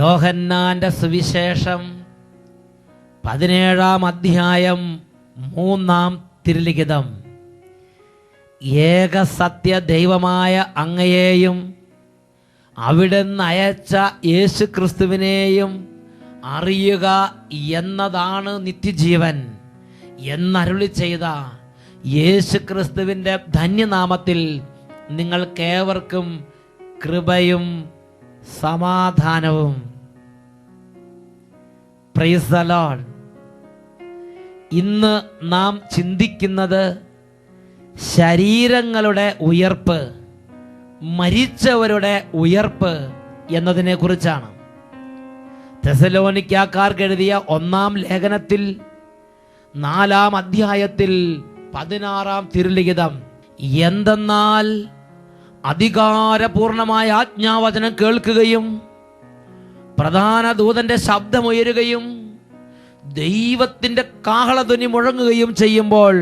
യോഹന്നാന്റെ സുവിശേഷം 17-ാം അധ്യായം 3-ാം തിരുലിഖിതം. ഏക സത്യ ദൈവമായ അങ്ങയെയും അവിടുന്ന് അയച്ച യേശു ക്രിസ്തുവിനെയും അറിയുക എന്നതാണ് നിത്യജീവൻ എന്നരുളി ചെയ്ത യേശു ക്രിസ്തുവിൻ്റെ ധന്യനാമത്തിൽ നിങ്ങൾക്കേവർക്കും കൃപയും സമാധാനവും. Praise the Lord. ഇന്ന് നാം ചിന്തിക്കുന്നത് ശരീരങ്ങളുടെ ഉയർപ്പ്, മരിച്ചവരുടെ ഉയർപ്പ് എന്നതിനെ കുറിച്ചാണ്. തെസലോനിക്കാർക്ക് എഴുതിയ 1-ാം ലേഖനത്തിൽ 4-ാം അധ്യായത്തിൽ 16-ാം തിരുലിഖിതം. എന്തെന്നാൽ അധികാരപൂർണമായ ആജ്ഞാവചനം കേൾക്കുകയും പ്രധാന ദൂതന്റെ ശബ്ദമുയരുകയും ദൈവത്തിന്റെ കാഹളധ്വനി മുഴങ്ങുകയും ചെയ്യുമ്പോൾ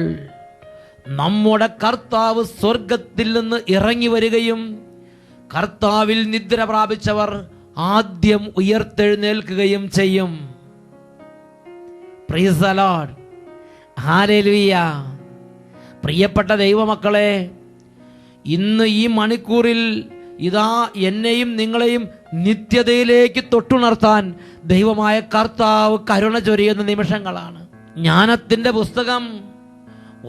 നമ്മുടെ കർത്താവ് സ്വർഗത്തിൽ നിന്ന് ഇറങ്ങി വരികയും കർത്താവിൽ നിദ്ര പ്രാപിച്ചവർ ആദ്യം ഉയർത്തെഴുന്നേൽക്കുകയും ചെയ്യും. Praise the Lord. ഹല്ലേലൂയ. പ്രിയപ്പെട്ട ദൈവമക്കളെ, ഇന്ന് ഈ മണിക്കൂറിൽ ഇതാ എന്നെയും നിങ്ങളെയും നിത്യതയിലേക്ക് തൊട്ടുണർത്താൻ ദൈവമായ കർത്താവ് കരുണ ചൊരിയുന്ന നിമിഷങ്ങളാണ്. ജ്ഞാനത്തിൻ്റെ പുസ്തകം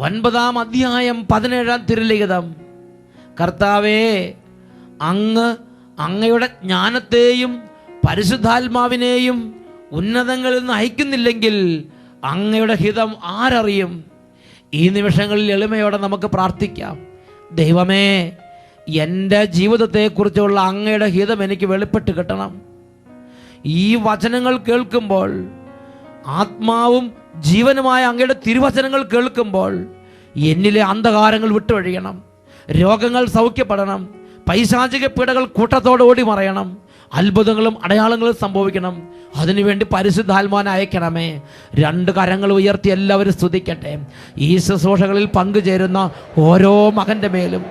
9-ാം അധ്യായം 17-ാം തിരുലിഖിതം. കർത്താവേ, അങ്ങയുടെ ജ്ഞാനത്തെയും പരിശുദ്ധാത്മാവിനെയും ഉന്നതങ്ങളിൽ നിന്ന് അയക്കുന്നില്ലെങ്കിൽ അങ്ങയുടെ ഹിതം ആരറിയും? ഈ നിമിഷങ്ങളിൽ എളിമയോടെ നമുക്ക് പ്രാർത്ഥിക്കാം. ദൈവമേ, എൻ്റെ ജീവിതത്തെക്കുറിച്ചുള്ള അങ്ങയുടെ ഹിതം എനിക്ക് വെളിപ്പെട്ട് കിട്ടണം. ഈ വചനങ്ങൾ കേൾക്കുമ്പോൾ, ആത്മാവും ജീവനുമായ അങ്ങയുടെ തിരുവചനങ്ങൾ കേൾക്കുമ്പോൾ എന്നിലെ അന്ധകാരങ്ങൾ വിട്ടൊഴിയണം, രോഗങ്ങൾ സൗഖ്യപ്പെടണം, പൈശാചിക പീഡകൾ കൂട്ടത്തോടെ ഓടി മറയണം, അത്ഭുതങ്ങളും അടയാളങ്ങളും സംഭവിക്കണം. അതിനുവേണ്ടി പരിശുദ്ധാത്മാവിനെ അയക്കണമേ. 2 കരങ്ങൾ ഉയർത്തി എല്ലാവരും സ്തുതിക്കട്ടെ. ഈ ശുശ്രൂഷകളിൽ പങ്കുചേരുന്ന ഓരോ മകൻ്റെ മേലും,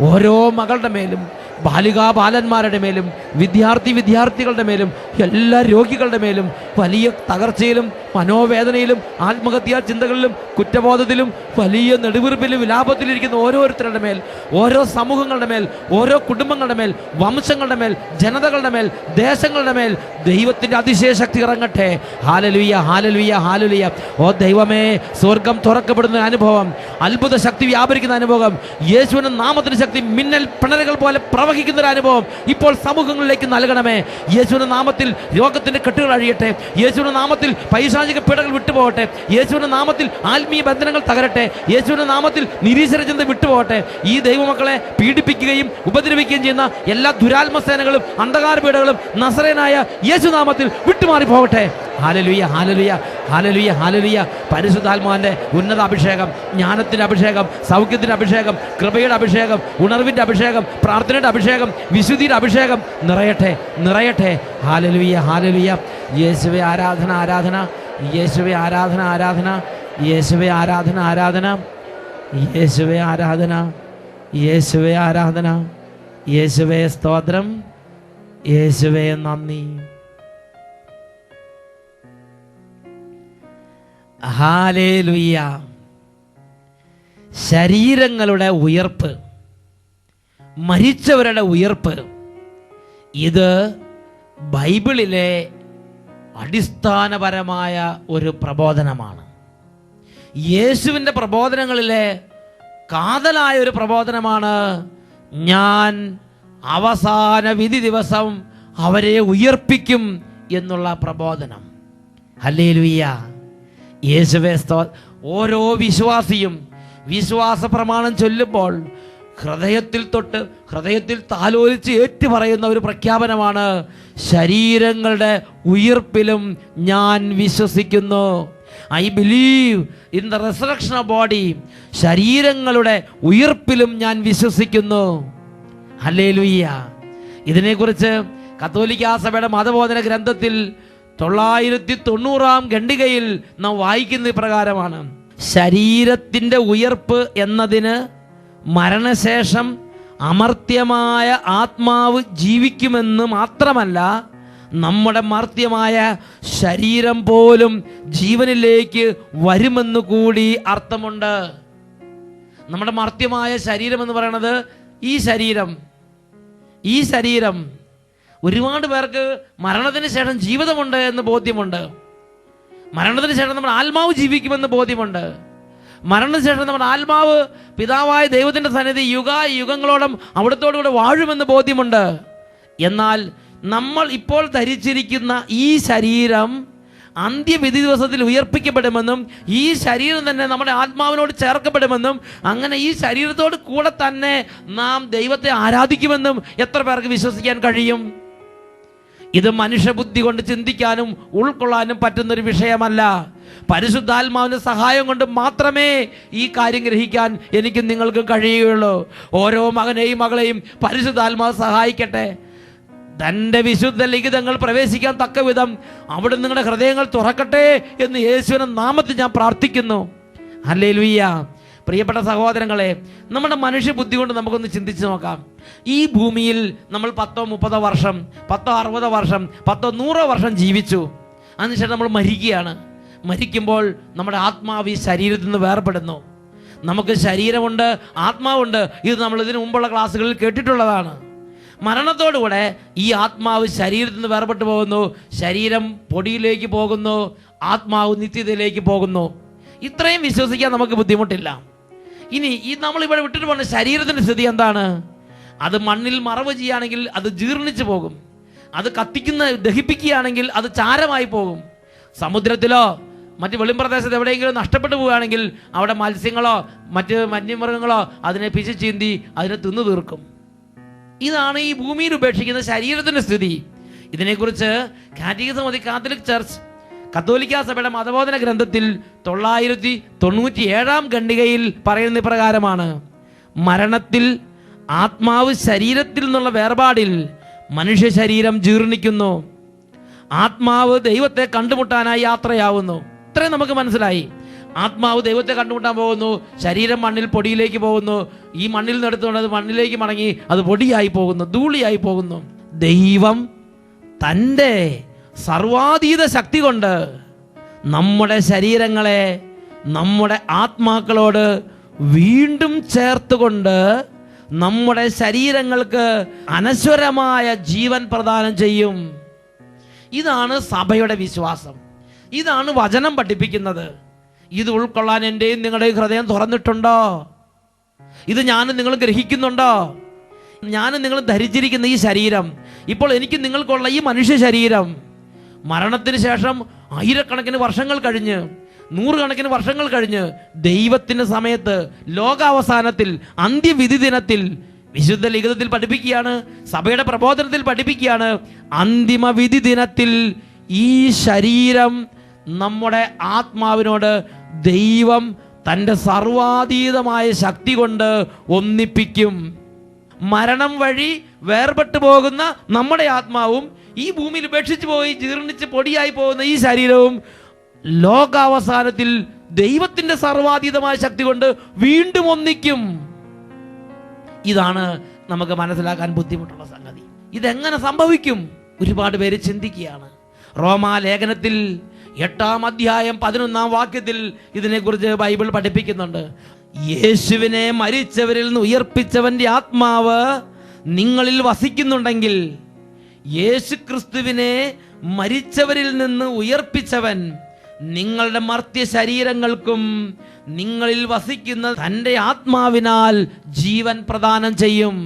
ഓരോ മകളുടെ മേലും, ബാലികാബാലന്മാരുടെ മേലും, വിദ്യാർത്ഥികളുടെ മേലും, എല്ലാ രോഗികളുടെ മേലും, വലിയ തകർച്ചയിലും മനോവേദനയിലും ആത്മഹത്യാ ചിന്തകളിലും കുറ്റബോധത്തിലും വലിയ നെടുവീർപ്പിലും വിലാപത്തിലിരിക്കുന്ന ഓരോരുത്തരുടെ മേൽ, ഓരോ സമൂഹങ്ങളുടെ മേൽ, ഓരോ കുടുംബങ്ങളുടെ മേൽ, വംശങ്ങളുടെ മേൽ, ജനതകളുടെ മേൽ, ദേശങ്ങളുടെ മേൽ ദൈവത്തിൻ്റെ അതിശയശക്തി ഇറങ്ങട്ടെ. Hallelujah, hallelujah, hallelujah. ഓ ദൈവമേ, സ്വർഗം തുറക്കപ്പെടുന്ന അനുഭവം, അത്ഭുത ശക്തി വ്യാപരിക്കുന്ന അനുഭവം, യേശുവിൻ്റെ നാമത്തിന് ശക്തി മിന്നൽ പിണരുകൾ പോലെ പ്രവഹിക്കുന്ന ഒരു അനുഭവം ഇപ്പോൾ സമൂഹങ്ങളിലേക്ക് നൽകണമേ. യേശുവിൻ്റെ നാമത്തിൽ രോഗത്തിൻ്റെ കെട്ടുകൾ അഴിയട്ടെ. യേശുവിൻ്റെ നാമത്തിൽ പൈശാചിക പീഡകൾ വിട്ടുപോകട്ടെ. യേശുവിൻ്റെ നാമത്തിൽ ആത്മീയ ബന്ധനങ്ങൾ തകരട്ടെ. യേശുവിൻ്റെ നാമത്തിൽ നിരീശ്വര ചിന്ത വിട്ടുപോകട്ടെ. ഈ ദൈവമക്കളെ പീഡിപ്പിക്കുകയും ഉപദ്രവിക്കുകയും ചെയ്യുന്ന എല്ലാ ദുരാത്മസേനകളും അന്ധകാര പീഡകളും നസറേനായ യേശുനാമത്തിൽ വിട്ടുമാറി പോകട്ടെ. Hallelujah, hallelujah, hallelujah, hallelujah. പരിശുദ്ധാത്മാവിൻ്റെ ഉന്നത അഭിഷേകം, ജ്ഞാനത്തിൻ്റെ അഭിഷേകം, സൗഖ്യത്തിൻ്റെ അഭിഷേകം, കൃപയുടെ അഭിഷേകം, ഉണർവിൻ്റെ അഭിഷേകം, പ്രാർത്ഥനയുടെ അഭിഷേകം, വിശുദ്ധിയുടെ അഭിഷേകം നിറയട്ടെ, നിറയട്ടെ. Hallelujah, hallelujah. യേശുവേ ആരാധന, ആരാധന. യേശുവേ ആരാധന, ആരാധന. യേശുവേ ആരാധന, ആരാധന. യേശുവേ ആരാധന, യേശുവേ ആരാധന. യേശുവേ സ്തോത്രം, യേശുവേ നന്ദി. ഹല്ലേലൂയ. ശരീരങ്ങളുടെ ഉയർപ്പ്, മരിച്ചവരുടെ ഉയർപ്പ്, ഇത് ബൈബിളിലെ അടിസ്ഥാനപരമായ ഒരു പ്രബോധനമാണ്. യേശുവിൻ്റെ പ്രബോധനങ്ങളിലെ കാതലായ ഒരു പ്രബോധനമാണ് ഞാൻ അവസാന വിധി ദിവസം അവരെ ഉയർപ്പിക്കും എന്നുള്ള പ്രബോധനം. ഹല്ലേലൂയ, യേശുവേ സ്തോത്രം. ഓരോ വിശ്വാസിയും വിശ്വാസ പ്രമാണം ചൊല്ലുമ്പോൾ ഹൃദയത്തിൽ താലോലിച്ച് ഏറ്റുപറയുന്ന ഒരു പ്രഖ്യാപനമാണ്, ശരീരങ്ങളുടെ ഉയർപ്പിലും ഞാൻ വിശ്വസിക്കുന്നു. I believe in the resurrection of body. ശരീരങ്ങളുടെ ഉയർപ്പിലും ഞാൻ വിശ്വസിക്കുന്നു. ഹല്ലേലൂയ. ഇതിനെക്കുറിച്ച് കത്തോലിക്കാ സഭയുടെ മതബോധന ഗ്രന്ഥത്തിൽ 990 ഖണ്ഡികയിൽ നാം വായിക്കുന്ന പ്രകാരമാണ്, ശരീരത്തിൻ്റെ ഉയർപ്പ് എന്നതിന് മരണശേഷം അമർത്യമായ ആത്മാവ് ജീവിക്കുമെന്ന് മാത്രമല്ല, നമ്മുടെ മർത്യമായ ശരീരം പോലും ജീവനിലേക്ക് വരുമെന്ന് കൂടി അർത്ഥമുണ്ട്. നമ്മുടെ മർത്യമായ ശരീരം എന്ന് പറയുന്നത് ഈ ശരീരം ഒരുപാട് പേർക്ക് മരണത്തിന് ശേഷം ജീവിതമുണ്ട് എന്ന് ബോധ്യമുണ്ട്. മരണത്തിന് ശേഷം നമ്മുടെ ആത്മാവ് ജീവിക്കുമെന്ന് ബോധ്യമുണ്ട്. മരണത്തിന് ശേഷം നമ്മുടെ ആത്മാവ് പിതാവായ ദൈവത്തിൻ്റെ സന്നിധി യുഗങ്ങളോളം അവിടത്തോടുകൂടെ വാഴുമെന്ന് ബോധ്യമുണ്ട്. എന്നാൽ നമ്മൾ ഇപ്പോൾ ധരിച്ചിരിക്കുന്ന ഈ ശരീരം അന്ത്യവിധി ദിവസത്തിൽ ഉയർപ്പിക്കപ്പെടുമെന്നും ഈ ശരീരം തന്നെ നമ്മുടെ ആത്മാവിനോട് ചേർക്കപ്പെടുമെന്നും അങ്ങനെ ഈ ശരീരത്തോട് കൂടെ തന്നെ നാം ദൈവത്തെ ആരാധിക്കുമെന്നും എത്ര പേർക്ക് വിശ്വസിക്കാൻ കഴിയും? ഇത് മനുഷ്യബുദ്ധി കൊണ്ട് ചിന്തിക്കാനും ഉൾക്കൊള്ളാനും പറ്റുന്നൊരു വിഷയമല്ല. പരിശുദ്ധാത്മാവിന്റെ സഹായം കൊണ്ട് മാത്രമേ ഈ കാര്യം ഗ്രഹിക്കാൻ എനിക്കും നിങ്ങൾക്ക് കഴിയുകയുള്ളൂ. ഓരോ മകനെയും മകളെയും പരിശുദ്ധാത്മാവ് സഹായിക്കട്ടെ. തൻ്റെ വിശുദ്ധ ലിഖിതങ്ങൾ പ്രവേശിക്കാൻ തക്ക വിധം അവിടെ നിങ്ങളുടെ ഹൃദയങ്ങൾ തുറക്കട്ടെ എന്ന് യേശുവിന്റെ നാമത്തിൽ ഞാൻ പ്രാർത്ഥിക്കുന്നു. ഹല്ലേലൂയ. പ്രിയപ്പെട്ട സഹോദരങ്ങളെ, നമ്മുടെ മനുഷ്യബുദ്ധി കൊണ്ട് നമുക്കൊന്ന് ചിന്തിച്ച് നോക്കാം. ഈ ഭൂമിയിൽ നമ്മൾ 10-30 വർഷം, 10-60 വർഷം, 10-100 വർഷം ജീവിച്ചു. അതിനുശേഷം നമ്മൾ മരിക്കുകയാണ്. മരിക്കുമ്പോൾ നമ്മുടെ ആത്മാവ് ഈ ശരീരത്തിൽ നിന്ന് വേർപെടുന്നു. നമുക്ക് ശരീരമുണ്ട്, ആത്മാവുണ്ട്. ഇത് നമ്മൾ ഇതിനു മുമ്പുള്ള ക്ലാസ്സുകളിൽ കേട്ടിട്ടുള്ളതാണ്. മരണത്തോടുകൂടെ ഈ ആത്മാവ് ശരീരത്തിൽ നിന്ന് വേർപെട്ട് പോകുന്നു. ശരീരം പൊടിയിലേക്ക് പോകുന്നു, ആത്മാവ് നിത്യതയിലേക്ക് പോകുന്നു. ഇത്രയും വിശ്വസിക്കാൻ നമുക്ക് ബുദ്ധിമുട്ടില്ല. ഇനി ഈ നമ്മളിവിടെ വിട്ടിട്ട് പോകുന്ന ശരീരത്തിൻ്റെ സ്ഥിതി എന്താണ്? അത് മണ്ണിൽ മറവ് ചെയ്യുകയാണെങ്കിൽ അത് ജീർണിച്ചു പോകും. അത് ദഹിപ്പിക്കുകയാണെങ്കിൽ അത് ചാരമായി പോകും. സമുദ്രത്തിലോ മറ്റ് വെളിമ്പ്രദേശത്ത് എവിടെയെങ്കിലും നഷ്ടപ്പെട്ടു പോവുകയാണെങ്കിൽ അവിടെ മത്സ്യങ്ങളോ മറ്റ് വന്യമൃഗങ്ങളോ അതിനെ പിശിച്ചീന്തി അതിനെ തിന്നു തീർക്കും. ഇതാണ് ഈ ഭൂമിയിൽ ഉപേക്ഷിക്കുന്ന ശരീരത്തിൻ്റെ സ്ഥിതി. ഇതിനെക്കുറിച്ച് catechism of the Catholic church, കത്തോലിക്ക സഭയുടെ മതബോധന ഗ്രന്ഥത്തിൽ 997 ഖണ്ഡികയിൽ പറയുന്ന പ്രകാരമാണ്: മരണത്തിൽ ആത്മാവ് ശരീരത്തിൽ നിന്നുള്ള വേർപാടിൽ മനുഷ്യ ശരീരം ജീർണിക്കുന്നു. ആത്മാവ് ദൈവത്തെ കണ്ടുമുട്ടാനായി യാത്രയാവുന്നു. ഇത്രയും നമുക്ക് മനസ്സിലായി. ആത്മാവ് ദൈവത്തെ കണ്ടുമുട്ടാൻ പോകുന്നു, ശരീരം മണ്ണിൽ പൊടിയിലേക്ക് പോകുന്നു. ഈ മണ്ണിൽ നിന്ന് എടുത്തുകൊണ്ട് അത് മണ്ണിലേക്ക് മടങ്ങി അത് പൊടിയായി പോകുന്നു, ധൂളിയായി പോകുന്നു. ദൈവം തൻ്റെ സർവാതീത ശക്തി കൊണ്ട് നമ്മുടെ ശരീരങ്ങളെ നമ്മുടെ ആത്മാക്കളോട് വീണ്ടും ചേർത്തുകൊണ്ട് നമ്മുടെ ശരീരങ്ങൾക്ക് അനശ്വരമായ ജീവൻ പ്രദാനം ചെയ്യും. ഇതാണ് സഭയുടെ വിശ്വാസം. ഇതാണ് വചനം പഠിപ്പിക്കുന്നത്. ഇത് ഉൾക്കൊള്ളാൻ എൻ്റെയും നിങ്ങളുടെയും ഹൃദയം തുറന്നിട്ടുണ്ടോ? ഇത് ഞാനും നിങ്ങൾ ഗ്രഹിക്കുന്നുണ്ടോ? ഞാനും നിങ്ങൾ ധരിച്ചിരിക്കുന്ന ഈ ശരീരം, ഇപ്പോൾ എനിക്ക് നിങ്ങൾക്കുള്ള ഈ മനുഷ്യ ശരീരം മരണത്തിന് ശേഷം ആയിരക്കണക്കിന് വർഷങ്ങൾ കഴിഞ്ഞ്, 100 കണക്കിന് വർഷങ്ങൾ കഴിഞ്ഞ് ദൈവത്തിൻ്റെ സമയത്ത്, ലോകാവസാനത്തിൽ, അന്ത്യവിധി ദിനത്തിൽ വിശുദ്ധ ലിഖിതത്തിൽ പഠിപ്പിക്കുകയാണ്, സഭയുടെ പ്രബോധനത്തിൽ പഠിപ്പിക്കുകയാണ്, അന്തിമ വിധി ദിനത്തിൽ ഈ ശരീരം നമ്മുടെ ആത്മാവിനോട് ദൈവം തൻ്റെ സർവാതീതമായ ശക്തി കൊണ്ട് ഒന്നിപ്പിക്കും. മരണം വഴി വേർപെട്ടു പോകുന്ന നമ്മുടെ ആത്മാവും ഈ ഭൂമിയിൽ ഉപേക്ഷിച്ച് പോയി ജീർണിച്ച് പൊടിയായി പോകുന്ന ഈ ശരീരവും ലോകാവസാനത്തിൽ ദൈവത്തിൻ്റെ സർവാതീതമായ ശക്തി കൊണ്ട് വീണ്ടും ഒന്നിക്കും. ഇതാണ് നമുക്ക് മനസ്സിലാക്കാൻ ബുദ്ധിമുട്ടുള്ള സംഗതി. ഇതെങ്ങനെ സംഭവിക്കും? ഒരുപാട് പേര് ചിന്തിക്കുകയാണ്. റോമാലേഖനത്തിൽ 8-ാം അധ്യായം 11-ാം വാക്യത്തിൽ ഇതിനെക്കുറിച്ച് ബൈബിൾ പഠിപ്പിക്കുന്നുണ്ട്. യേശുവിനെ മരിച്ചവരിൽ നിന്ന് ഉയർപ്പിച്ചവന്റെ ആത്മാവ് നിങ്ങളിൽ വസിക്കുന്നുണ്ടെങ്കിൽ, യേശു ക്രിസ്തുവിനെ മരിച്ചവരിൽ നിന്ന് ഉയർപ്പിച്ചവൻ നിങ്ങളുടെ മർത്യ ശരീരങ്ങൾക്കും നിങ്ങളിൽ വസിക്കുന്ന തൻ്റെ ആത്മാവിനാൽ ജീവൻ പ്രദാനം ചെയ്യും.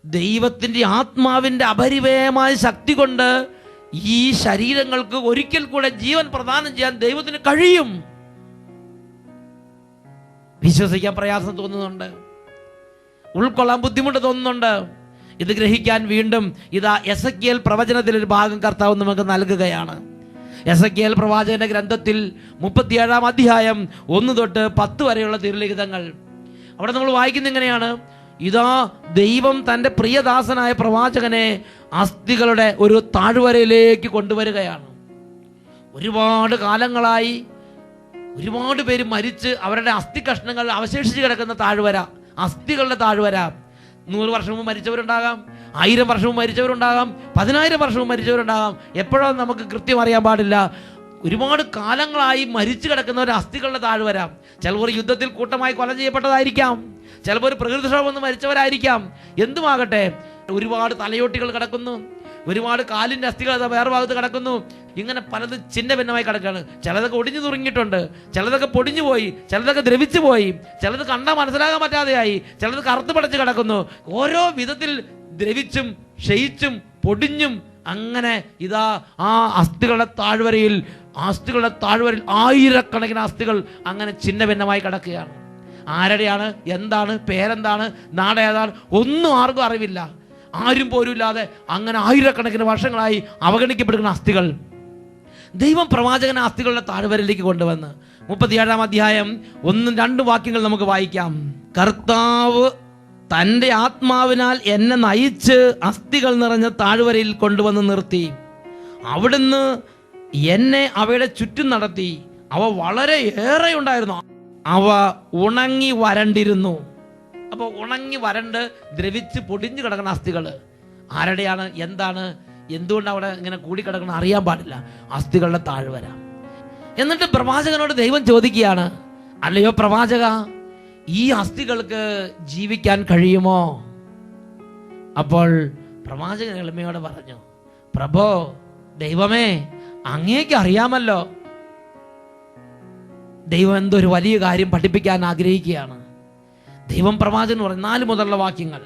ദൈവത്തിൻ്റെ ആത്മാവിൻ്റെ അപരിമേയമായ ശക്തി കൊണ്ട് ഈ ശരീരങ്ങൾക്ക് ഒരിക്കൽ കൂടെ ജീവൻ പ്രദാനം ചെയ്യാൻ ദൈവത്തിന് കഴിയും. വിശ്വസിക്കാൻ പ്രയാസം തോന്നുന്നുണ്ട്, ഉൾക്കൊള്ളാൻ ബുദ്ധിമുട്ട് തോന്നുന്നുണ്ട്. ഇത് ഗ്രഹിക്കാൻ വീണ്ടും ഇതാ എസെക്കിയേൽ പ്രവചനത്തിലൊരു ഭാഗം കർത്താവ് നമുക്ക് നൽകുകയാണ്. എസെക്കിയേൽ പ്രവാചകന്റെ ഗ്രന്ഥത്തിൽ 37-ാം അധ്യായം 1 തൊട്ട് 10 വരെയുള്ള തിരുലിഖിതങ്ങൾ. അവിടെ നമ്മൾ വായിക്കുന്ന എങ്ങനെയാണ്: ഇതാ ദൈവം തൻ്റെ പ്രിയദാസനായ പ്രവാചകനെ അസ്ഥികളുടെ ഒരു താഴ്വരയിലേക്ക് കൊണ്ടുവരികയാണ്. ഒരുപാട് കാലങ്ങളായി ഒരുപാട് പേര് മരിച്ച് അവരുടെ അസ്ഥി കഷ്ണങ്ങൾ അവശേഷിച്ച് കിടക്കുന്ന താഴ്വര, അസ്ഥികളുടെ താഴ്വര. 100 വർഷം മുമ്പ് മരിച്ചവരുണ്ടാകാം, 1000 വർഷം മുമ്പ് മരിച്ചവരുണ്ടാകാം, 10,000 വർഷം മുമ്പ് മരിച്ചവരുണ്ടാകാം. എപ്പോഴാണ് നമുക്ക് കൃത്യം അറിയാൻ പാടില്ല. ഒരുപാട് കാലങ്ങളായി മരിച്ചു കിടക്കുന്നവർ അസ്ഥികളുടെ താഴ്വരാം. ചിലപ്പോൾ യുദ്ധത്തിൽ കൂട്ടമായി കൊല ചെയ്യപ്പെട്ടതായിരിക്കാം, ചിലപ്പോൾ പ്രകൃതിക്ഷോഭം വന്ന് മരിച്ചവരായിരിക്കാം. എന്തുമാകട്ടെ, ഒരുപാട് തലയോട്ടികൾ കിടക്കുന്നു, ഒരുപാട് കാലിൻ്റെ അസ്ഥികൾ വേറെ ഭാഗത്ത് കിടക്കുന്നു. ഇങ്ങനെ പലത് ചിന്ന ഭിന്നമായി കിടക്കുകയാണ്. ചിലതൊക്കെ ഒടിഞ്ഞു തുറങ്ങിയിട്ടുണ്ട്, ചിലതൊക്കെ പൊടിഞ്ഞു പോയി, ചിലതൊക്കെ ദ്രവിച്ചു പോയി, ചിലത് കണ്ടാൽ മനസ്സിലാകാൻ പറ്റാതെയായി, ചിലത് കറുത്ത് പടച്ച് കിടക്കുന്നു. ഓരോ വിധത്തിൽ ദ്രവിച്ചും ക്ഷയിച്ചും പൊടിഞ്ഞും അങ്ങനെ ഇതാ ആ അസ്ഥികളുടെ താഴ്വരയിൽ ആയിരക്കണക്കിന് അസ്ഥികൾ അങ്ങനെ ചിന്ന ഭിന്നമായി കിടക്കുകയാണ്. ആരുടെയാണ്, എന്താണ്, പേരെന്താണ്, നാടേതാണ്, ഒന്നും ആർക്കും അറിവില്ല. ആരും പോലുമില്ലാതെ അങ്ങനെ ആയിരക്കണക്കിന് വർഷങ്ങളായി അവഗണിക്കപ്പെടുന്ന അസ്ഥികൾ ദൈവം പ്രവാചകനെ അസ്ഥികളുടെ താഴ്വരയിലേക്ക് കൊണ്ടുവന്ന് 37-ാം അധ്യായം 1-2 വാക്യങ്ങൾ നമുക്ക് വായിക്കാം. കർത്താവ് തൻ്റെ ആത്മാവിനാൽ എന്നെ നയിച്ച് അസ്ഥികൾ നിറഞ്ഞ താഴ്വരയിൽ കൊണ്ടുവന്ന് നിർത്തി. അവിടുന്ന് എന്നെ അവയുടെ ചുറ്റും നടത്തി. അവ വളരെ ഏറെ ഉണ്ടായിരുന്നു, അവ ഉണങ്ങി വരണ്ടിരുന്നു. അപ്പോൾ ഉണങ്ങി വരണ്ട് ദ്രവിച്ച് പൊടിഞ്ഞു കിടക്കുന്ന അസ്ഥികൾ ആരുടെയാണ്, എന്താണ്, എന്തുകൊണ്ട് അവിടെ ഇങ്ങനെ കൂടിക്കിടക്കണം അറിയാൻ പാടില്ല. അസ്ഥികളുടെ താഴ്വര. എന്നിട്ട് പ്രവാചകനോട് ദൈവം ചോദിക്കുകയാണ്, അല്ലയോ പ്രവാചക, ഈ അസ്ഥികൾക്ക് ജീവിക്കാൻ കഴിയുമോ? അപ്പോൾ പ്രവാചകൻ എളിമയോടെ പറഞ്ഞു, പ്രഭോ, ദൈവമേ, അങ്ങേക്ക് അറിയാമല്ലോ. ദൈവം എന്തൊരു വലിയ കാര്യം പഠിപ്പിക്കാൻ ആഗ്രഹിക്കുകയാണ്. ദൈവം പ്രവാചകൻ പറഞ്ഞു 4 മുതലുള്ള വാക്യങ്ങൾ,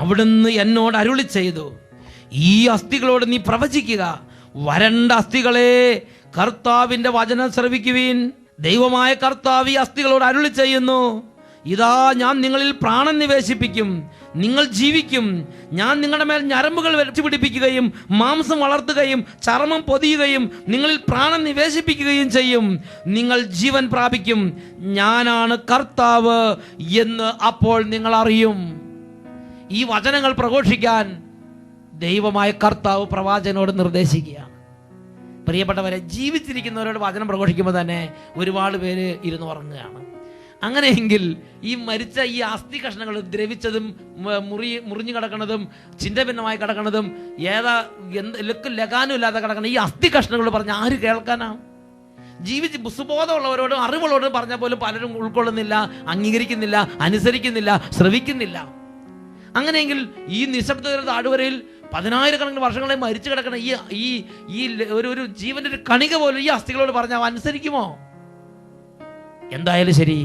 അവിടുന്ന് എന്നോട് അരുളി ചെയ്തു, ഈ അസ്ഥികളോട് നീ പ്രവചിക്കുക, വരണ്ട അസ്ഥികളെ, കർത്താവിന്റെ വചനം ശ്രവിക്കുവിൻ. ദൈവമായ കർത്താവ് ഈ അസ്ഥികളോട് അരുളി ചെയ്യുന്നു, ഇതാ ഞാൻ നിങ്ങളിൽ പ്രാണൻ നിവേശിപ്പിക്കും, നിങ്ങൾ ജീവിക്കും. ഞാൻ നിങ്ങളുടെ മേൽ ഞരമ്പുകൾ വെച്ച് പിടിപ്പിക്കുകയും മാംസം വളർത്തുകയും ചർമ്മം പൊതിയുകയും നിങ്ങളിൽ പ്രാണൻ നിവേശിപ്പിക്കുകയും ചെയ്യും. നിങ്ങൾ ജീവൻ പ്രാപിക്കും. ഞാനാണ് കർത്താവ് എന്ന് അപ്പോൾ നിങ്ങൾ അറിയും. ഈ വചനങ്ങൾ പ്രഘോഷിക്കാൻ ദൈവമായ കർത്താവ് പ്രവാചകനോട് നിർദ്ദേശിക്കുകയാണ്. പ്രിയപ്പെട്ടവരെ, ജീവിച്ചിരിക്കുന്നവരോട് വചനം പ്രഘോഷിക്കുമ്പോൾ തന്നെ ഒരുപാട് പേര് ഇരുന്ന് ഉറങ്ങുകയാണ്. അങ്ങനെയെങ്കിൽ ഈ മരിച്ച ഈ അസ്ഥി കഷ്ണങ്ങൾ ദ്രവിച്ചതും മുറിഞ്ഞു കിടക്കുന്നതും ചിന്തഭിന്നമായി കിടക്കുന്നതും ലഗാനും ഇല്ലാതെ കിടക്കുന്ന ഈ അസ്ഥി കഷ്ണങ്ങൾ പറഞ്ഞ് ആര് കേൾക്കാനാ? ജീവിച്ച് സുബോധമുള്ളവരോടും അറിവുള്ളവരോടും പറഞ്ഞാൽ പോലും പലരും ഉൾക്കൊള്ളുന്നില്ല, അംഗീകരിക്കുന്നില്ല, അനുസരിക്കുന്നില്ല, ശ്രവിക്കുന്നില്ല. അങ്ങനെയെങ്കിൽ ഈ നിശബ്ദതയുടെ താഴ്വരയിൽ 10,000 വർഷങ്ങളെ മരിച്ചു കിടക്കുന്ന ഈ ഒരു ജീവന്റെ ഒരു കണിക പോലും ഈ അസ്ഥികളോട് പറഞ്ഞാൽ അനുസരിക്കുമോ? എന്തായാലും ശരി,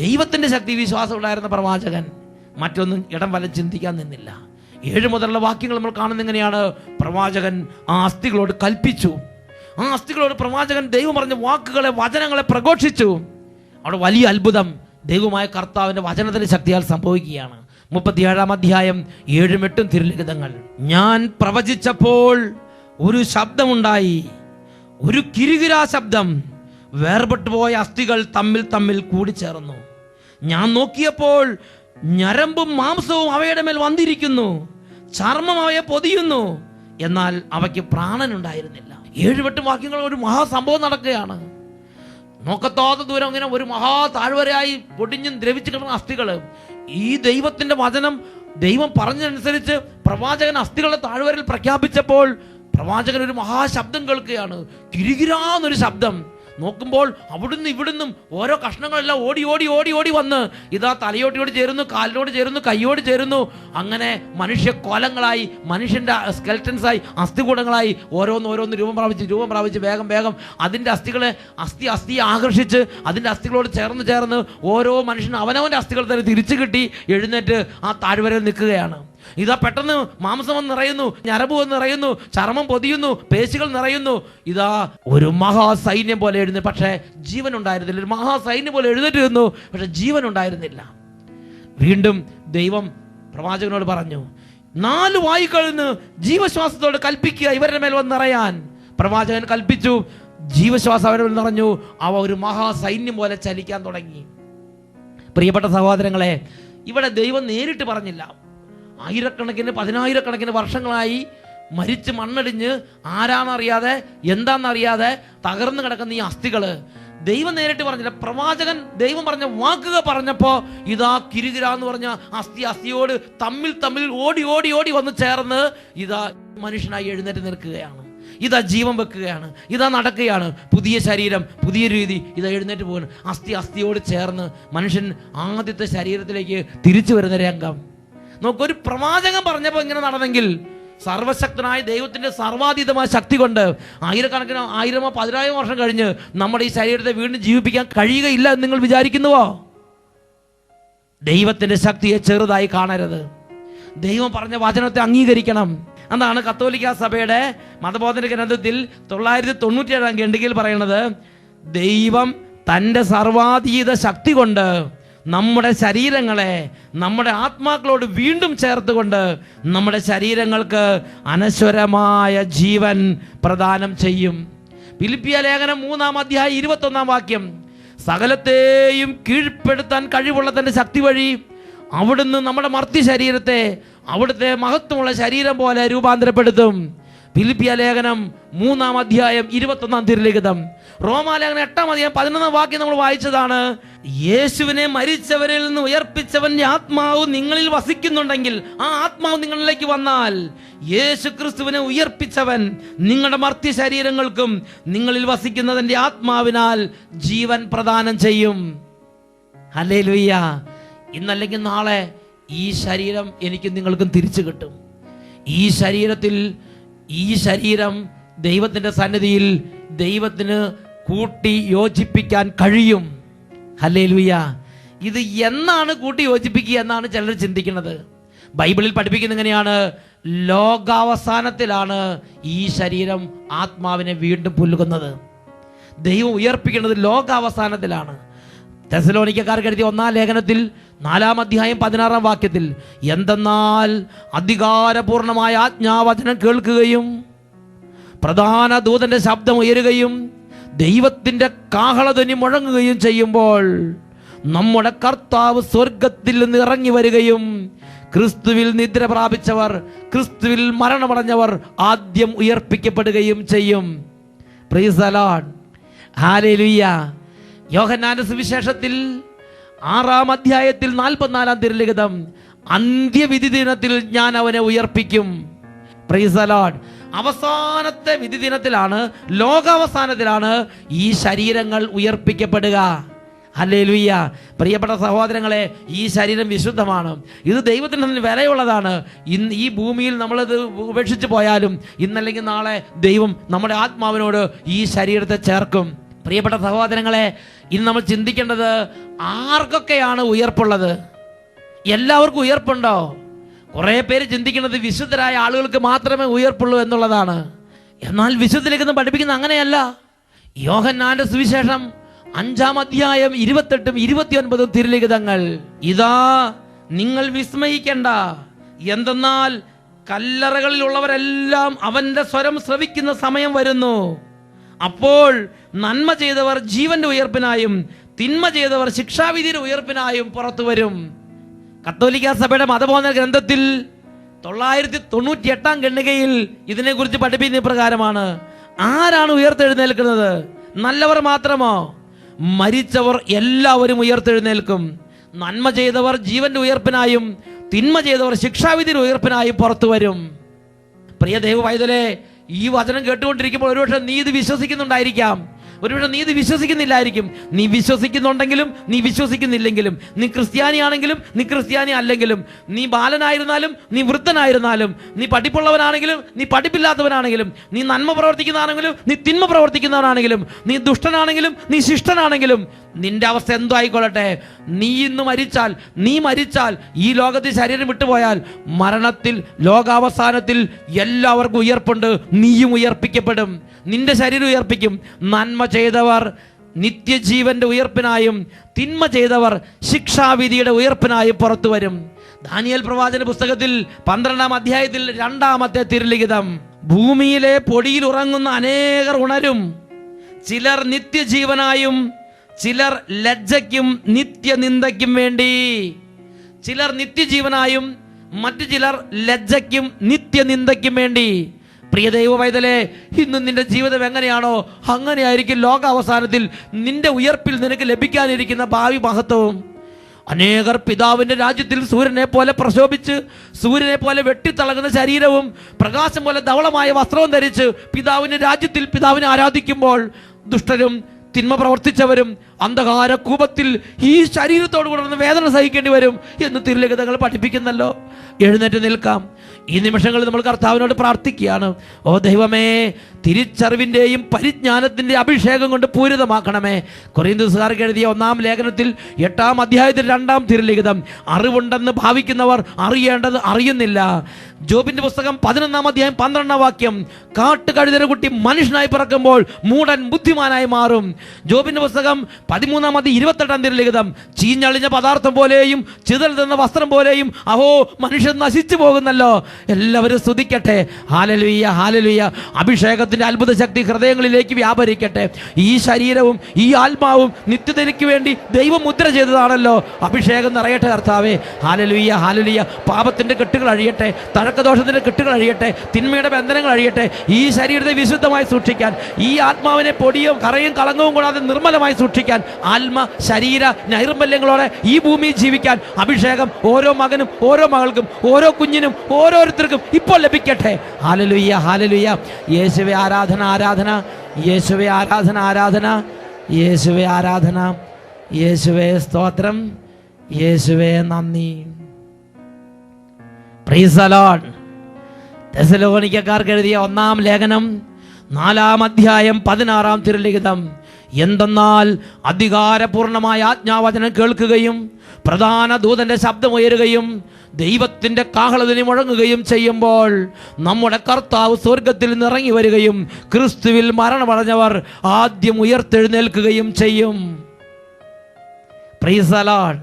ദൈവത്തിന്റെ ശക്തി വിശ്വാസം ഉണ്ടായിരുന്ന പ്രവാചകൻ മറ്റൊന്നും ഇടം വലം ചിന്തിക്കാൻ നിന്നില്ല. 7 മുതലുള്ള വാക്യങ്ങൾ നമ്മൾ കാണുന്ന എങ്ങനെയാണ്. പ്രവാചകൻ ആ അസ്ഥികളോട് കൽപ്പിച്ചു. ആ അസ്ഥികളോട് പ്രവാചകൻ ദൈവം പറഞ്ഞ വാക്കുകളെ, വചനങ്ങളെ പ്രഘോഷിച്ചു. അവിടെ വലിയ അത്ഭുതം ദൈവമായ കർത്താവിന്റെ വചനത്തിന്റെ ശക്തിയാൽ സംഭവിക്കുകയാണ്. 37-ാം അധ്യായം 7-8 തിരുലിഖിതങ്ങൾ. ഞാൻ പ്രവചിച്ചപ്പോൾ ഒരു ശബ്ദമുണ്ടായി, ഒരു കിരുകിരാ ശബ്ദം. വേർപെട്ടു പോയ അസ്ഥികൾ തമ്മിൽ കൂടിച്ചേർന്നു. ഞാൻ നോക്കിയപ്പോൾ ഞരമ്പും മാംസവും അവയുടെ മേൽ വന്നിരിക്കുന്നു, ചർമ്മം അവയെ പൊതിയുന്നു, എന്നാൽ അവയ്ക്ക് പ്രാണൻ ഉണ്ടായിരുന്നില്ല. 7-8 വാക്യങ്ങൾ ഒരു മഹാസംഭവം നടക്കുകയാണ്. നോക്കത്താത്ത ദൂരം ഇങ്ങനെ ഒരു മഹാ താഴ്വരയായി പൊടിഞ്ഞും ദ്രവിച്ചു കിടന്ന അസ്ഥികൾ. ഈ ദൈവത്തിന്റെ വചനം ദൈവം പറഞ്ഞതനുസരിച്ച് പ്രവാചകൻ അസ്ഥികളുടെ താഴ്വരയിൽ പ്രഖ്യാപിച്ചപ്പോൾ പ്രവാചകൻ ഒരു മഹാശബ്ദം കേൾക്കുകയാണ്. കിരികിരാന്നൊരു ശബ്ദം. നോക്കുമ്പോൾ അവിടുന്ന് ഇവിടുന്നും ഓരോ കഷ്ണങ്ങളെല്ലാം ഓടി ഓടി ഓടി ഓടി വന്ന് ഇതാ തലയോട്ടിയോട് ചേരുന്നു, കാലിനോട് ചേരുന്നു, കൈയോട് ചേരുന്നു. അങ്ങനെ മനുഷ്യ കോലങ്ങളായി, മനുഷ്യന്റെ സ്കെൽറ്റൻസായി, അസ്ഥികൂടങ്ങളായി ഓരോന്ന് രൂപം പ്രാപിച്ച് വേഗം അതിൻ്റെ അസ്ഥിയെ ആകർഷിച്ച് അതിൻ്റെ അസ്ഥികളോട് ചേർന്ന് ഓരോ മനുഷ്യനും അവനവൻ്റെ അസ്ഥികൾ തന്നെ തിരിച്ചു കിട്ടി എഴുന്നേറ്റ് ആ താഴ്വരയിൽ നിൽക്കുകയാണ്. ഇതാ പെട്ടെന്ന് മാംസം വന്ന് നിറയുന്നു, ഞരമ്പ് വന്ന് നിറയുന്നു, ചർമ്മം പൊതിയുന്നു, പേശികൾ നിറയുന്നു. ഇതാ ഒരു മഹാസൈന്യം പോലെ എഴുന്നേറ്റ്, പക്ഷേ ജീവൻ ഉണ്ടായിരുന്നില്ല. ഒരു മഹാസൈന്യം പോലെ എഴുന്നേറ്റ് നിന്നു, പക്ഷെ ജീവൻ ഉണ്ടായിരുന്നില്ല. വീണ്ടും ദൈവം പ്രവാചകനോട് പറഞ്ഞു, 4 വായുക്കളിൽ നിന്ന് ജീവശ്വാസത്തോട് കൽപ്പിക്കുക, ഇവരുടെ മേൽ വന്ന് നിറയാൻ. പ്രവാചകൻ കൽപ്പിച്ചു. ജീവശ്വാസം അവരുടെ മേൽ നിറഞ്ഞു. അവ ഒരു മഹാസൈന്യം പോലെ ചലിക്കാൻ തുടങ്ങി. പ്രിയപ്പെട്ട സഹോദരങ്ങളെ, ഇവിടെ ദൈവം നേരിട്ട് പറഞ്ഞില്ല. 10,000-കണക്കിന് വർഷങ്ങളായി മരിച്ച് മണ്ണടിഞ്ഞ് ആരാന്നറിയാതെ എന്താണെന്നറിയാതെ തകർന്നു കിടക്കുന്ന ഈ അസ്ഥികള് ദൈവം നേരിട്ട് പറഞ്ഞില്ല, പ്രവാചകൻ ദൈവം പറഞ്ഞ വാക്കുകൾ പറഞ്ഞപ്പോൾ ഇതാ കിരുകിരാന്ന് പറഞ്ഞ അസ്ഥിയോട് തമ്മിൽ ഓടി ഓടി ഓടി വന്ന് ചേർന്ന് ഇതാ മനുഷ്യനായി എഴുന്നേറ്റ് നിൽക്കുകയാണ്. ഇതാ ജീവൻ വെക്കുകയാണ്, ഇതാ നടക്കുകയാണ്, പുതിയ ശരീരം, പുതിയ രീതി, ഇതാ എഴുന്നേറ്റ് പോകുന്നു. അസ്ഥിയോട് ചേർന്ന് മനുഷ്യൻ ആദ്യത്തെ ശരീരത്തിലേക്ക് തിരിച്ചു വരുന്ന രംഗം നമുക്കൊരു പ്രവാചകൻ പറഞ്ഞപ്പോൾ ഇങ്ങനെ നടന്നെങ്കിൽ സർവശക്തനായ ദൈവത്തിന്റെ സർവാതീതമായ ശക്തി കൊണ്ട് ആയിരക്കണക്കിന് 1000 10,000 വർഷം കഴിഞ്ഞ് നമ്മുടെ ഈ ശരീരത്തെ വീണ്ടും ജീവിപ്പിക്കാൻ കഴിയുകയില്ല എന്ന് നിങ്ങൾ വിചാരിക്കുന്നുവോ? ദൈവത്തിന്റെ ശക്തിയെ ചെറുതായി കാണരുത്. ദൈവം പറഞ്ഞ വചനത്തെ അംഗീകരിക്കണം. അതാണ് കത്തോലിക്ക സഭയുടെ മതബോധന ഗ്രന്ഥത്തിൽ 997 ഖണ്ഡികയിൽ പറയുന്നത്, ദൈവം തൻ്റെ സർവാതീത ശക്തി കൊണ്ട് നമ്മുടെ ശരീരങ്ങളെ നമ്മുടെ ആത്മാക്കളോട് വീണ്ടും ചേർത്തുകൊണ്ട് നമ്മുടെ ശരീരങ്ങൾക്ക് അനശ്വരമായ ജീവൻ പ്രദാനം ചെയ്യും. ഫിലിപ്പിയ ലേഖനം 3-ാം അധ്യായം 21-ാം വാക്യം, സകലത്തെയും കീഴ്പ്പെടുത്താൻ കഴിവുള്ള തൻ്റെ ശക്തി വഴി അവിടുന്ന് നമ്മുടെ മർത്യ ശരീരത്തെ അവിടുത്തെ മഹത്വമുള്ള ശരീരം പോലെ രൂപാന്തരപ്പെടുത്തും. ഫിലിപ്പിയ ലേഖനം 3-ാം അധ്യായം 21-ാം തിരുലിഖിതം. റോമാലേഖനം 8-ാം അധ്യായം 11-ാം വാക്യം നമ്മൾ വായിച്ചതാണ്, യേശുവിനെ മരിച്ചവരിൽ നിന്ന് ഉയർപ്പിച്ചവന്റെ ആത്മാവ് നിങ്ങളിൽ വസിക്കുന്നുണ്ടെങ്കിൽ, ആ ആത്മാവ് നിങ്ങളിലേക്ക് വന്നാൽ യേശു ക്രിസ്തുവിനെ ഉയർപ്പിച്ചവൻ നിങ്ങളുടെ മർത്യ ശരീരങ്ങൾക്കും നിങ്ങളിൽ വസിക്കുന്നതിന്റെ ആത്മാവിനാൽ ജീവൻ പ്രദാനം ചെയ്യും. ഹല്ലേലൂയ. ഇന്നല്ലെങ്കിൽ നാളെ ഈ ശരീരം എനിക്കും നിങ്ങൾക്കും തിരിച്ചു കിട്ടും. ഈ ശരീരം ദൈവത്തിൻ്റെ സന്നിധിയിൽ ദൈവത്തിന് കൂട്ടി യോജിപ്പിക്കാൻ കഴിയും. ഹല്ലേലൂയ. ഇത് എന്നാണ് കൂട്ടി യോജിപ്പിക്കുക എന്നാണ് ചിലർ ചിന്തിക്കുന്നത്. ബൈബിളിൽ പഠിപ്പിക്കുന്നത് എങ്ങനെയാണ്? ലോകാവസാനത്തിലാണ് ഈ ശരീരം ആത്മാവിനെ വീണ്ടും പുലുകുന്നത്. ദൈവം ഉയർപ്പിക്കുന്നത് ലോകാവസാനത്തിലാണ്. തെസ്സലോനിക്കക്കാർക്ക് എഴുതിയ 1-ാം ലേഖനത്തിൽ 4-ാം അധ്യായം 16-ാം വാക്യത്തിൽ, എന്തെന്നാൽ അധികാരപൂർണമായ ആജ്ഞാവചനം കേൾക്കുകയും പ്രധാന ദൂതന്റെ ശബ്ദം ഉയരുകയും ദൈവത്തിന്റെ കാഹളധ്വനി മുഴങ്ങുകയും ചെയ്യുമ്പോൾ നമ്മുടെ കർത്താവ് സ്വർഗത്തിൽ നിന്ന് ഇറങ്ങി വരികയും ക്രിസ്തുവിൽ നിദ്ര പ്രാപിച്ചവർ, ക്രിസ്തുവിൽ മരണമടഞ്ഞവർ ആദ്യം ഉയർപ്പിക്കപ്പെടുകയും ചെയ്യും. Praise the Lord. ഹല്ലേലൂയ. യോഹന്നാന്റെ സുവിശേഷത്തിൽ 6-ാം അധ്യായത്തിൽ 44-ാം തിരുലിഖിതം, അന്ത്യവിധി ദിനത്തിൽ ഞാൻ അവനെ ഉയർപ്പിക്കും. Praise the Lord. അവസാനത്തെ വിധി ദിനത്തിലാണ്, ലോകാവസാനത്തിലാണ് ഈ ശരീരങ്ങൾ ഉയർപ്പിക്കപ്പെടുക. ഹല്ലേലൂയ. പ്രിയപ്പെട്ട സഹോദരങ്ങളെ, ഈ ശരീരം വിശുദ്ധമാണ്. ഇത് ദൈവത്തിന് വിലയുള്ളതാണ്. ഇന്ന് ഈ ഭൂമിയിൽ നമ്മളത് ഉപേക്ഷിച്ച് പോയാലും ഇന്നല്ലെങ്കിൽ നാളെ ദൈവം നമ്മുടെ ആത്മാവിനോട് ഈ ശരീരത്തെ ചേർക്കും. പ്രിയപ്പെട്ട സഹോദരങ്ങളെ, ഇന്ന് നമ്മൾ ചിന്തിക്കേണ്ടത്, ആർക്കൊക്കെയാണ് ഉയർപ്പുള്ളത്? എല്ലാവർക്കും ഉയർപ്പുണ്ടോ? കുറേ പേര് ചിന്തിക്കുന്നത് വിശുദ്ധരായ ആളുകൾക്ക് മാത്രമേ ഉയർപ്പുള്ളൂ എന്നുള്ളതാണ്. എന്നാൽ വിശുദ്ധ പഠിപ്പിക്കുന്ന അങ്ങനെയല്ല. യോഹന്നാന്റെ സുവിശേഷം 5-ാം അധ്യായം 28-ഉം 29-ഉം തിരുലിഖിതങ്ങൾ, ഇതാ നിങ്ങൾ വിസ്മയിക്കേണ്ട, എന്തെന്നാൽ കല്ലറകളിലുള്ളവരെല്ലാം അവന്റെ സ്വരം ശ്രവിക്കുന്ന സമയം വരുന്നു. അപ്പോൾ നന്മ ചെയ്തവർ ജീവന്റെ ഉയർപ്പിനായും തിന്മ ചെയ്തവർ ശിക്ഷാവിധിയുടെ ഉയർപ്പിനായും പുറത്തു വരും. കത്തോലിക്ക സഭയുടെ മതബോധന ഗ്രന്ഥത്തിൽ 998-ാം ഖണ്ഡികയിൽ ഇതിനെക്കുറിച്ച് പഠിപ്പിക്കുന്ന പ്രകാരമാണ്. ആരാണ് ഉയർത്തെഴുന്നേൽക്കുന്നത്? നല്ലവർ മാത്രമോ? മരിച്ചവർ എല്ലാവരും ഉയർത്തെഴുന്നേൽക്കും. നന്മ ചെയ്തവർ ജീവന്റെ ഉയർപ്പിനായും തിന്മ ചെയ്തവർ ശിക്ഷാവിധിയുടെ ഉയർപ്പിനായും പുറത്തു വരും. പ്രിയ ദൈവവൈതലേ, ഈ വചനം കേട്ടുകൊണ്ടിരിക്കുമ്പോൾ ഒരുപക്ഷെ നീ ഇത് വിശ്വസിക്കുന്നുണ്ടായിരിക്കാം, ഒരുപക്ഷെ നീ ഇത് വിശ്വസിക്കുന്നില്ലായിരിക്കും. നീ വിശ്വസിക്കുന്നുണ്ടെങ്കിലും നീ വിശ്വസിക്കുന്നില്ലെങ്കിലും, നീ ക്രിസ്ത്യാനിയാണെങ്കിലും നീ ക്രിസ്ത്യാനി അല്ലെങ്കിലും, നീ ബാലനായിരുന്നാലും നീ വൃദ്ധനായിരുന്നാലും, നീ പഠിപ്പുള്ളവനാണെങ്കിലും നീ പഠിപ്പില്ലാത്തവനാണെങ്കിലും, നീ നന്മ പ്രവർത്തിക്കുന്നതാണെങ്കിലും നീ തിന്മ പ്രവർത്തിക്കുന്നവനാണെങ്കിലും, നീ ദുഷ്ടനാണെങ്കിലും നീ ശിഷ്ടനാണെങ്കിലും, നിന്റെ അവസ്ഥ എന്തോ ആയിക്കൊള്ളട്ടെ, നീ ഇന്ന് മരിച്ചാൽ, നീ മരിച്ചാൽ, ഈ ലോകത്തിൽ ശരീരം വിട്ടുപോയാൽ, മരണത്തിൽ ലോകാവസാനത്തിൽ എല്ലാവർക്കും ഉയർപ്പുണ്ട്. നീയും ഉയർപ്പിക്കപ്പെടും. നിന്റെ ശരീരം ഉയർപ്പിക്കും. നന്മ ചെയ്തവർ നിത്യജീവന്റെ ഉയർപ്പിനായും തിന്മ ചെയ്തവർ ശിക്ഷാവിധിയുടെ ഉയർപ്പിനായും പുറത്തു വരും. ദാനിയേൽ പ്രവാചന പുസ്തകത്തിൽ 12-ാം അധ്യായത്തിൽ 2-ാമത്തെ തിരുലിഖിതം, ഭൂമിയിലെ പൊടിയിൽ ഉറങ്ങുന്ന അനേകർ ഉണരും. ചിലർ നിത്യജീവനായും ചിലർ ലജ്ജയ്ക്കും നിത്യനിന്ദയ്ക്കും വേണ്ടി. ചിലർ നിത്യജീവനായും മറ്റു ചിലർ ലജ്ജയ്ക്കും നിത്യനിന്ദയ്ക്കും വേണ്ടി. പ്രിയ ദൈവ പൈതലേ, ഇന്ന് നിന്റെ ജീവിതം എങ്ങനെയാണോ അങ്ങനെയായിരിക്കും ലോകാവസാനത്തിൽ നിന്റെ ഉയർപ്പിൽ നിനക്ക് ലഭിക്കാനിരിക്കുന്ന ഭാവി മഹത്വവും. അനേകർ പിതാവിൻ്റെ രാജ്യത്തിൽ സൂര്യനെ പോലെ പ്രശോഭിച്ച് സൂര്യനെ പോലെ വെട്ടിത്തിളങ്ങുന്ന ശരീരവും പ്രകാശം പോലെ ധവളമായ വസ്ത്രവും ധരിച്ച് പിതാവിൻ്റെ രാജ്യത്തിൽ പിതാവിനെ ആരാധിക്കുമ്പോൾ, ദുഷ്ടരും തിന്മ പ്രവർത്തിച്ചവരും അന്ധകാര കൂപത്തിൽ ഈ ശരീരത്തോട് കൂടെ വേദന സഹിക്കേണ്ടി വരും എന്ന് തിരുലിഖിതങ്ങൾ പഠിപ്പിക്കുന്നല്ലോ. എഴുന്നേറ്റ് നിൽക്കാം. ഈ നിമിഷങ്ങളിൽ നമ്മൾ കർത്താവിനോട് പ്രാർത്ഥിക്കുകയാണ്. ഓ ദൈവമേ, തിരിച്ചറിവിൻ്റെയും പരിജ്ഞാനത്തിൻ്റെ അഭിഷേകം കൊണ്ട് പൂരിതമാക്കണമേ. കൊരിന്ത്യൻകാർക്ക് എഴുതിയ 1-ാം ലേഖനത്തിൽ 8-ാം അധ്യായത്തിൽ 2-ാം തിരുലിഖിതം, അറിവുണ്ടെന്ന് ഭാവിക്കുന്നവർ അറിയേണ്ടത് അറിയുന്നില്ല. ജോബിന്റെ പുസ്തകം 11-ാം അധ്യായം 12-ാം വാക്യം, കാട്ടുകഴുതര കുട്ടി മനുഷ്യനായി പിറക്കുമ്പോൾ മൂടൻ ബുദ്ധിമാനായി മാറും. ജോബിന്റെ പുസ്തകം 13-ാം അധ്യായം 28-ാം തിരുലിഖിതം, ചീഞ്ഞളിഞ്ഞ പദാർത്ഥം പോലെയും ചിതൽ തന്ന വസ്ത്രം പോലെയും അഹോ മനുഷ്യൻ നശിച്ചു പോകുന്നല്ലോ. എല്ലാവരും സ്തുതിക്കട്ടെ. Hallelujah, hallelujah. അഭിഷേകത്തിന്റെ അത്ഭുത ശക്തി ഹൃദയങ്ങളിലേക്ക് വ്യാപരിക്കട്ടെ. ഈ ശരീരവും ഈ ആത്മാവും നിത്യതയ്ക്ക് വേണ്ടി ദൈവം മുദ്ര ചെയ്തതാണല്ലോ. അഭിഷേകം നിറയട്ടെ കർത്താവേ. Hallelujah, hallelujah. പാപത്തിന്റെ കെട്ടുകൾ അഴിയട്ടെ, തഴക്കദോഷത്തിന്റെ കെട്ടുകൾ അഴിയട്ടെ, തിന്മയുടെ ബന്ധനങ്ങൾ അഴിയട്ടെ. ഈ ശരീരത്തെ വിശുദ്ധമായി സൂക്ഷിക്കാൻ, ഈ ആത്മാവിനെ പൊടിയും കറയും കളങ്കവും കൂടാതെ നിർമ്മലമായി സൂക്ഷിക്കാൻ, ആത്മ ശരീര നൈർമല്യങ്ങളോടെ ഈ ഭൂമിയിൽ ജീവിക്കാൻ അഭിഷേകം ഓരോ മകനും ഓരോ മകൾക്കും ഓരോ കുഞ്ഞിനും ഓരോരുത്തർക്കും ഇപ്പോൾ ലഭിക്കട്ടെ. Hallelujah, hallelujah. യേശുവേ ആരാധന, ആരാധന. യേശുവേ ആരാധന, ആരാധന. യേശുവേ ആരാധന. യേശുവേ സ്തോത്രം. യേശുവേ നന്ദി. Praise the Lord. തെസ്സലോനിക്കക്കാർക്ക് എഴുതിയ 1-ാം ലേഖനം 4-ാം അധ്യായം 16-ാം തിരുലിഖിതം, എന്തെന്നാൽ അധികാരപൂർണമായ ആജ്ഞാവചനം കേൾക്കുകയും പ്രധാന ദൂതന്റെ ശബ്ദമുയരുകയും ദൈവത്തിൻ്റെ കാഹളധ്വനി മുഴങ്ങുകയും ചെയ്യുമ്പോൾ നമ്മുടെ കർത്താവ് സ്വർഗത്തിൽ നിന്ന് ഇറങ്ങി വരികയും ക്രിസ്തുവിൽ മരണമടഞ്ഞവർ ആദ്യം ഉയർത്തെഴുന്നേൽക്കുകയും ചെയ്യും. Praise the Lord.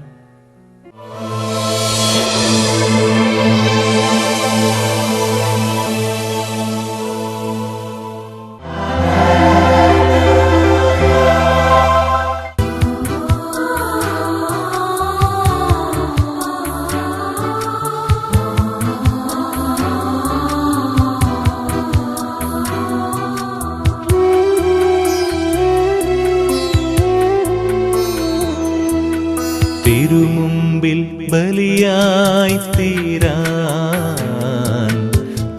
തിരുമുമ്പിൽ ബലിയായി തീരാൻ,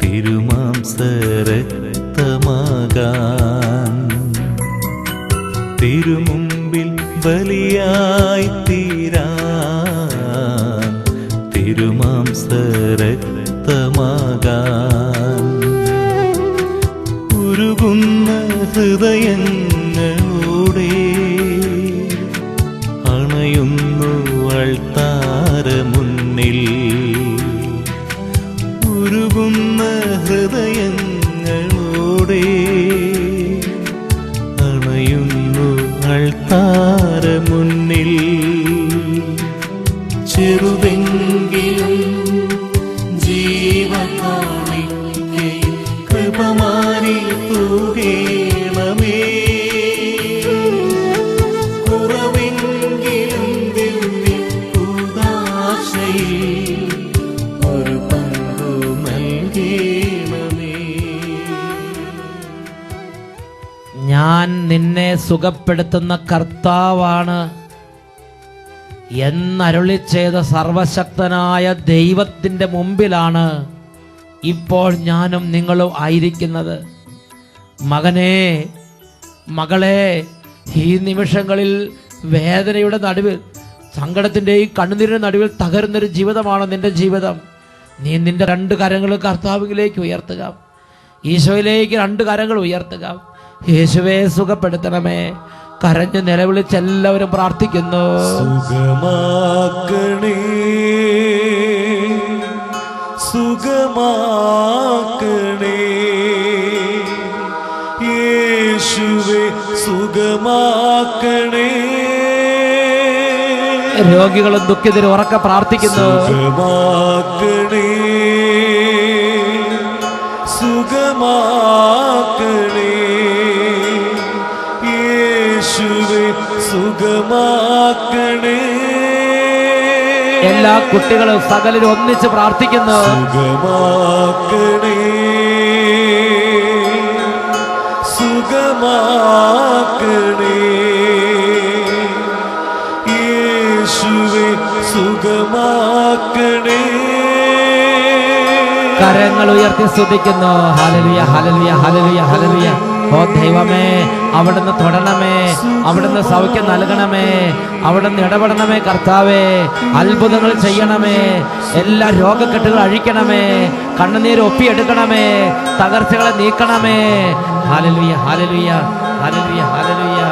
തിരുമാംസരക്തമാകാൻ, തിരുമുമ്പിൽ ബലിയായി തീരാൻ, തിരുമാംസരക്തമാകാൻ, ഉരുകുന്ന ഹൃദയങ്ങളോടെ അണയുന്നു അൾത്താരമുന്നിൽ, ഉരുകുന്ന ഹൃദയങ്ങളോടെ അണയുന്നു അൾത്താരമുന്നിൽ. ചെറുതെങ്കിലും ജീവകാണിക്കയിൽ കൃപമാരി തൂകേണമേ, ഒരു പങ്കു നൽകേണമേ. ഞാൻ നിന്നെ സുഖപ്പെടുത്തുന്ന കർത്താവാണ് എന്നരുളി ചെയ്ത സർവശക്തനായ ദൈവത്തിൻ്റെ മുമ്പിലാണ് ഇപ്പോൾ ഞാനും നിങ്ങളും ആയിരിക്കുന്നത്. മകനേ, മകളെ, ഈ നിമിഷങ്ങളിൽ വേദനയുടെ നടുവിൽ, സങ്കടത്തിൻ്റെയും കണ്ണുനീരിൻ്റെ നടുവിൽ തകരുന്നൊരു ജീവിതമാണ് നിന്റെ ജീവിതം. നീ നിന്റെ 2 കരങ്ങൾ കർത്താവിലേക്ക് ഉയർത്തുക. ഈശോയിലേക്ക് 2 കരങ്ങൾ ഉയർത്തുക. യേശുവേ സുഖപ്പെടുത്തണമേ. കരഞ്ഞ് നിലവിളിച്ച് എല്ലാവരും പ്രാർത്ഥിക്കുന്നു. സുഖമാക്കണേ, സുഖമാക്കണേ, യേശുവേ സുഖമാക്കണേ. രോഗികളും ദുഃഖിതരും ഉറക്കെ പ്രാർത്ഥിക്കുന്നു. സുഖമാക്കണേ, സുഖമാക്കണേ, യേശുവേ സുഖമാക്കണേ. എല്ലാ കുട്ടികളും സകലരും ഒന്നിച്ച് പ്രാർത്ഥിക്കുന്നു. സുഖമാക്കണേ, സുഖമാക്കണേ. യേശുവേ സുഖമാക്കണേ. കരങ്ങൾ ഉയർത്തി സ്തുതിക്കുന്നു. Hallelujah, hallelujah, hallelujah, hallelujah. ഓ ദൈവമേ, അവിടുന്ന് തൊടണമേ, അവിടുന്ന് സൗഖ്യം നൽകണമേ, അവിടുന്ന് ഇടപെടണമേ കർത്താവേ. അത്ഭുതങ്ങൾ ചെയ്യണമേ, എല്ലാ രോഗക്കെട്ടുകൾ അഴിക്കണമേ, കണ്ണുനീര് ഒപ്പിയെടുക്കണമേ, തകർച്ചകളെ നീക്കണമേ. Hallelujah, hallelujah, hallelujah, hallelujah.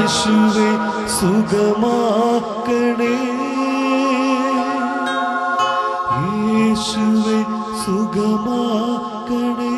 യേശുവേ സുഖമാക്കണേ. യേശുവേ സുഖമാക്കണേ.